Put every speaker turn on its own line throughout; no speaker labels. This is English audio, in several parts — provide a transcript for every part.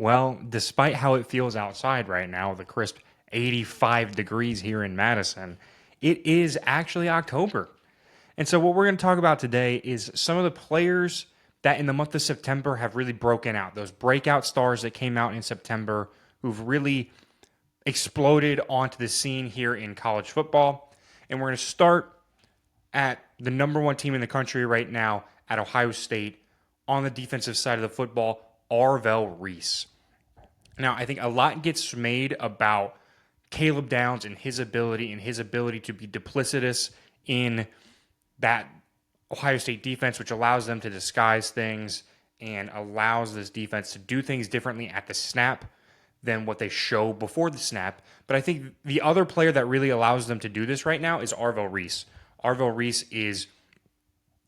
Well, despite how it feels outside right now, the crisp 85 degrees here in Madison, it is actually October. And so, what we're going to talk about today is some of the players that in the month of September have really broken out. Those breakout stars that came out in September who've really exploded onto the scene here in college football. And we're going to start at the number one team in the country right now at Ohio State on the defensive side of the football, Arvell Reese. Now, I think a lot gets made about Caleb Downs and his ability to be duplicitous in that Ohio State defense, which allows them to disguise things and allows this defense to do things differently at the snap than what they show before the snap. But I think the other player that really allows them to do this right now is Arvell Reese. Arvell Reese is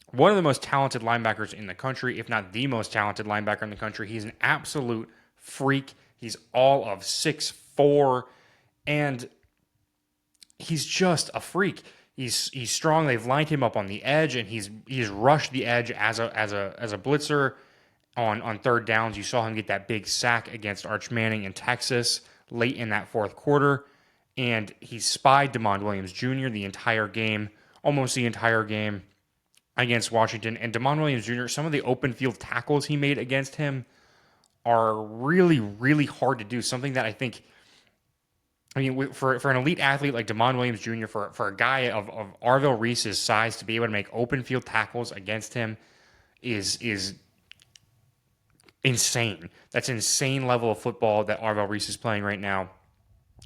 one of the most talented linebackers in the country, if not the most talented linebacker in the country. He's an absolute freak. He's all of 6'4", and he's just a freak. He's strong. They've lined him up on the edge, and he's rushed the edge as a blitzer on third downs. You saw him get that big sack against Arch Manning in Texas late in that fourth quarter, and he spied Demond Williams Jr. the entire game, almost the entire game against Washington. And Demond Williams Jr., some of the open field tackles he made against him are really, really hard to do. Something that I think, for an elite athlete like Demond Williams Jr., for a guy of Arvell Reese's size to be able to make open field tackles against him is insane. That's an insane level of football that Arvell Reese is playing right now.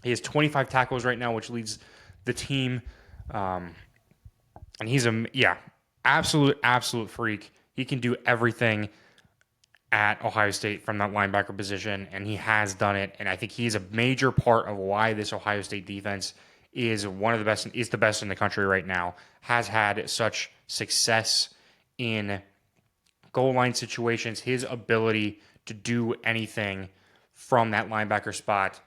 He has 25 tackles right now, which leads the team. And he's absolute freak. He can do everything at Ohio State from that linebacker position, and he has done it. And I think he's a major part of why this Ohio State defense is the best in the country right now. Has had such success in goal line situations. His ability to do anything from that linebacker spot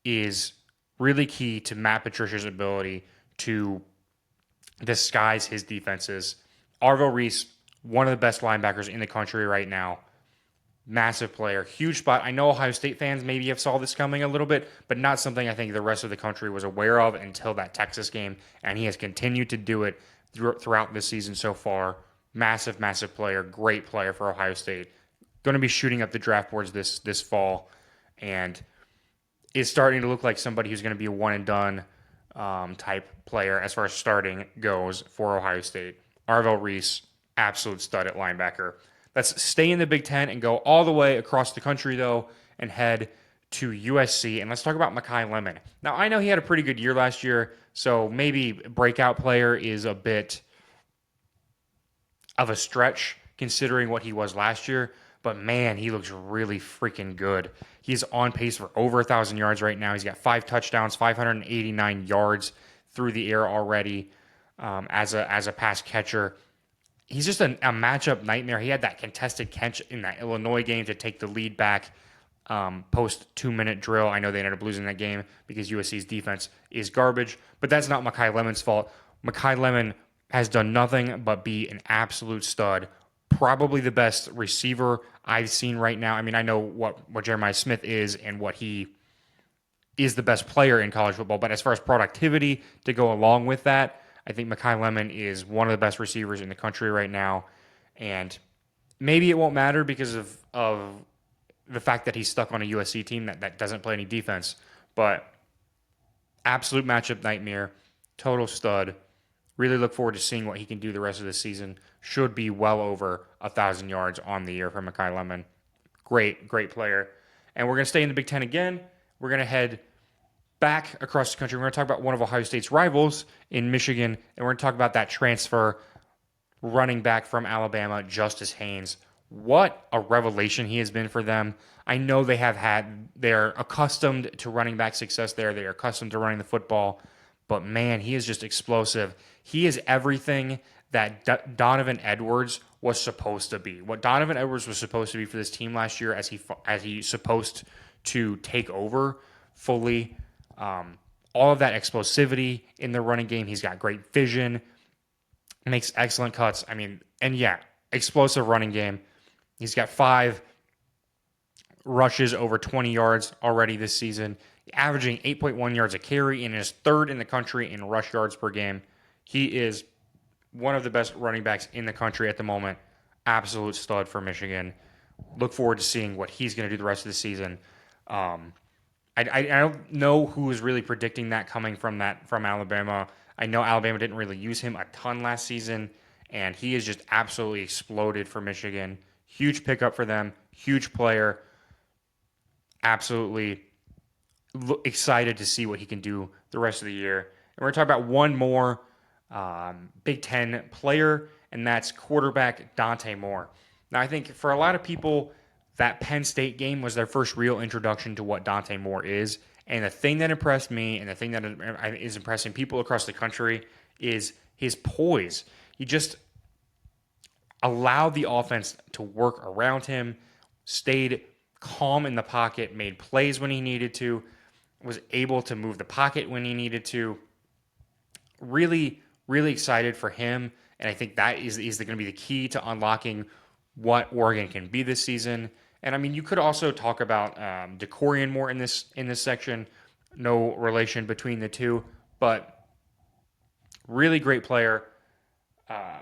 is really key to Matt Patricia's ability to disguise his defenses. Arvell Reese, one of the best linebackers in the country right now. Massive player, huge spot. I know Ohio State fans maybe have saw this coming a little bit, but not something I think the rest of the country was aware of until that Texas game, and he has continued to do it throughout this season so far. Massive player, great player for Ohio State. Going to be shooting up the draft boards this fall, and is starting to look like somebody who's going to be a one and done type player as far as starting goes for Ohio State. Arvell Reese, absolute stud at linebacker. Let's stay in the Big Ten and go all the way across the country, though, and head to USC. And let's talk about Makai Lemon. Now, I know he had a pretty good year last year, so maybe breakout player is a bit of a stretch considering what he was last year. But, man, he looks really freaking good. He's on pace for over 1,000 yards right now. He's got 5 touchdowns, 589 yards through the air already as a pass catcher. He's just a matchup nightmare. He had that contested catch in that Illinois game to take the lead back post 2-minute drill. I know they ended up losing that game because USC's defense is garbage, but that's not Makai Lemon's fault. Makai Lemon has done nothing but be an absolute stud. Probably the best receiver I've seen right now. I mean, I know what Jeremiah Smith is and what he is the best player in college football, but as far as productivity to go along with that, I think Makai Lemon is one of the best receivers in the country right now, and maybe it won't matter because of the fact that he's stuck on a USC team that doesn't play any defense, but absolute matchup nightmare, total stud. Really look forward to seeing what he can do the rest of the season. Should be well over 1,000 yards on the year for Makai Lemon. Great player. And we're going to stay in the Big Ten again. We're going to head back across the country. We're going to talk about one of Ohio State's rivals in Michigan, and we're going to talk about that transfer running back from Alabama, Justice Haynes. What a revelation he has been for them. I know they're accustomed to running back success there. They are accustomed to running the football, but man, he is just explosive. He is everything that Donovan Edwards was supposed to be. What Donovan Edwards was supposed to be for this team last year as he's supposed to take over fully. All of that explosivity in the running game. He's got great vision, makes excellent cuts. I mean, and yeah, explosive running game. He's got 5 rushes over 20 yards already this season, averaging 8.1 yards a carry and is third in the country in rush yards per game. He is one of the best running backs in the country at the moment. Absolute stud for Michigan. Look forward to seeing what he's going to do the rest of the season. I don't know who is really predicting that coming from Alabama. I know Alabama didn't really use him a ton last season, and he has just absolutely exploded for Michigan. Huge pickup for them. Huge player. Absolutely excited to see what he can do the rest of the year. And we're going to talk about one more Big Ten player, and that's quarterback Dante Moore. Now, I think for a lot of people, that Penn State game was their first real introduction to what Dante Moore is. And the thing that impressed me and the thing that is impressing people across the country is his poise. He just allowed the offense to work around him, stayed calm in the pocket, made plays when he needed to, was able to move the pocket when he needed to. Really, really excited for him. And I think that is going to be the key to unlocking what Oregon can be this season. And I mean, you could also talk about DeCorian Moore in this section. No relation between the two, but really great player.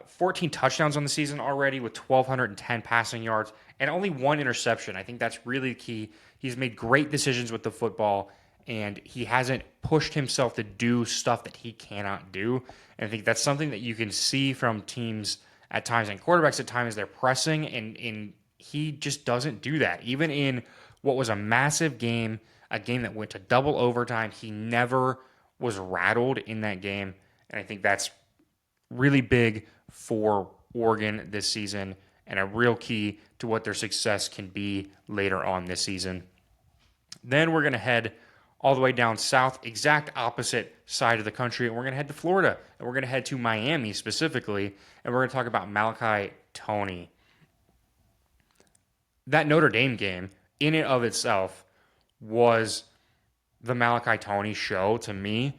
14 touchdowns on the season already with 1,210 passing yards and only one interception. I think that's really key. He's made great decisions with the football, and he hasn't pushed himself to do stuff that he cannot do. And I think that's something that you can see from teams at times and quarterbacks at times. They're pressing, and he just doesn't do that. Even in what was a massive game, a game that went to double overtime, he never was rattled in that game. And I think that's really big for Oregon this season and a real key to what their success can be later on this season. Then we're going to head all the way down south, exact opposite side of the country, and we're going to head to Florida, and we're going to head to Miami specifically, and we're going to talk about Makai Lemon. That Notre Dame game, in and of itself, was the Makai Lemon show to me.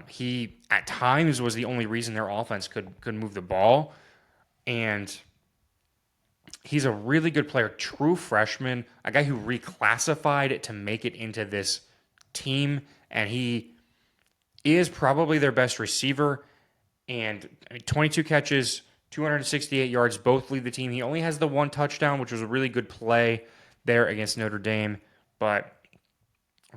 He, at times, was the only reason their offense could move the ball. And he's a really good player, true freshman, a guy who reclassified to make it into this team. And he is probably their best receiver. And 22 catches, 268 yards, both lead the team. He only has the one touchdown, which was a really good play there against Notre Dame. But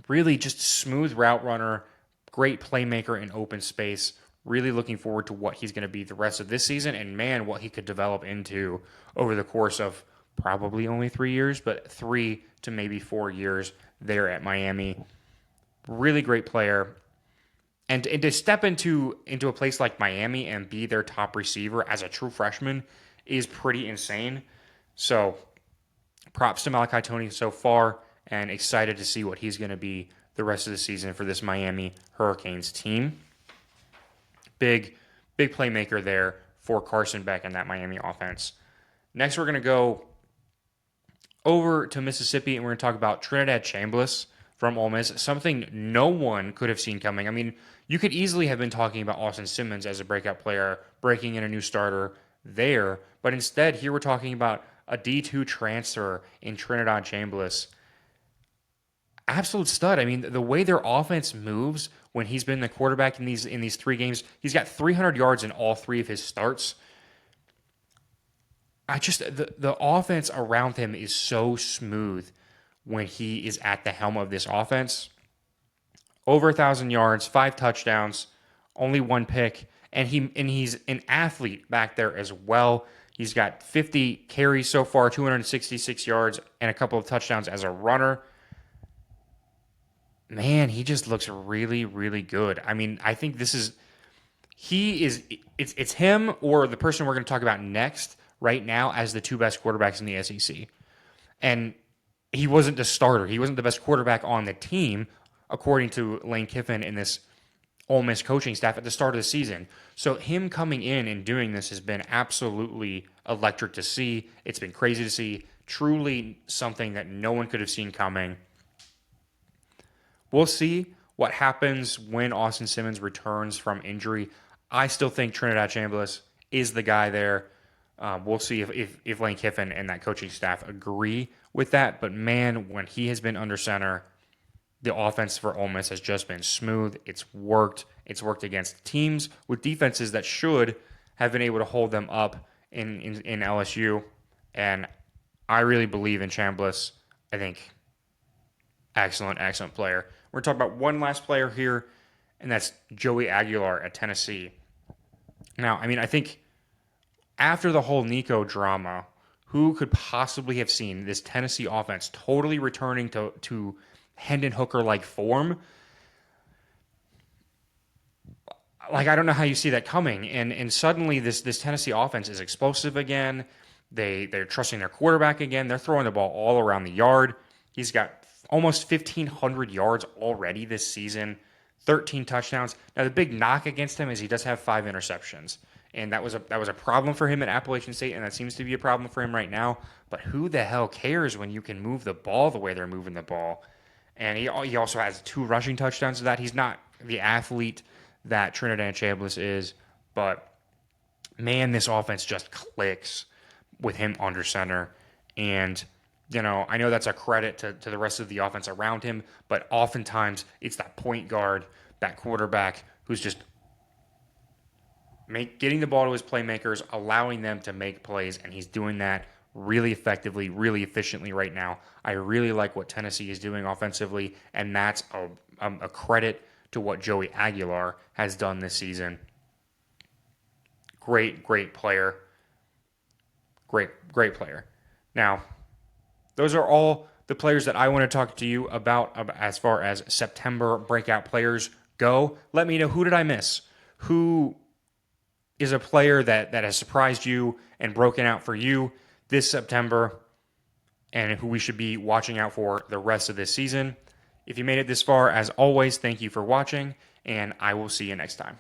really just smooth route runner, great playmaker in open space. Really looking forward to what he's going to be the rest of this season, and man, what he could develop into over the course of probably only 3 years, but 3 to maybe 4 years there at Miami. Really great player. And to step into a place like Miami and be their top receiver as a true freshman is pretty insane. So props to Makai Lemon so far, and excited to see what he's going to be the rest of the season for this Miami Hurricanes team. Big playmaker there for Carson Beck and that Miami offense. Next, we're going to go over to Mississippi, and we're going to talk about Trinidad Chambliss from Ole Miss, something no one could have seen coming. I mean, you could easily have been talking about Austin Simmons as a breakout player, breaking in a new starter there, but instead, here we're talking about a D2 transfer in Trinidad Chambliss. Absolute stud. I mean, the way their offense moves when he's been the quarterback in these 3 games, he's got 300 yards in all 3 of his starts. The offense around him is so smooth when he is at the helm of this offense. Over 1,000 yards, 5 touchdowns, only 1 pick, and he's an athlete back there as well. He's got 50 carries so far, 266 yards, and a couple of touchdowns as a runner. Man, he just looks really, really good. I mean, I think it's him or the person we're going to talk about next right now as the 2 best quarterbacks in the SEC. And he wasn't the starter. He wasn't the best quarterback on the team, according to Lane Kiffin and this Ole Miss coaching staff at the start of the season. So him coming in and doing this has been absolutely electric to see. It's been crazy to see. Truly something that no one could have seen coming. We'll see what happens when Austin Simmons returns from injury. I still think Trinidad Chambliss is the guy there. We'll see if Lane Kiffin and that coaching staff agree with that. But man, when he has been under center, the offense for Ole Miss has just been smooth. It's worked. It's worked against teams with defenses that should have been able to hold them up in LSU. And I really believe in Chambliss. I think excellent, excellent player. We're talking about one last player here, and that's Joey Aguilar at Tennessee. Now, I mean, I think after the whole Nico drama, who could possibly have seen this Tennessee offense totally returning to Hendon Hooker like form? Like, I don't know how you see that coming. And suddenly this Tennessee offense is explosive again. They're trusting their quarterback again. They're throwing the ball all around the yard. He's got almost 1,500 yards already this season, 13 touchdowns. Now the big knock against him is he does have 5 interceptions, and that was a problem for him at Appalachian State, and that seems to be a problem for him right now. But who the hell cares when you can move the ball the way they're moving the ball? And he also has 2 rushing touchdowns to that. He's not the athlete that Trinidad Chambliss is, but man, this offense just clicks with him under center. And, I know that's a credit to the rest of the offense around him, but oftentimes it's that point guard, that quarterback who's just getting the ball to his playmakers, allowing them to make plays, and he's doing that really effectively, really efficiently right now. I really like what Tennessee is doing offensively, and that's a credit to what Joey Aguilar has done this season. Great, great player. Great player. Now, those are all the players that I want to talk to you about as far as September breakout players go. Let me know, who did I miss? Who is a player that has surprised you and broken out for you this September, and who we should be watching out for the rest of this season? If you made it this far, as always, thank you for watching, and I will see you next time.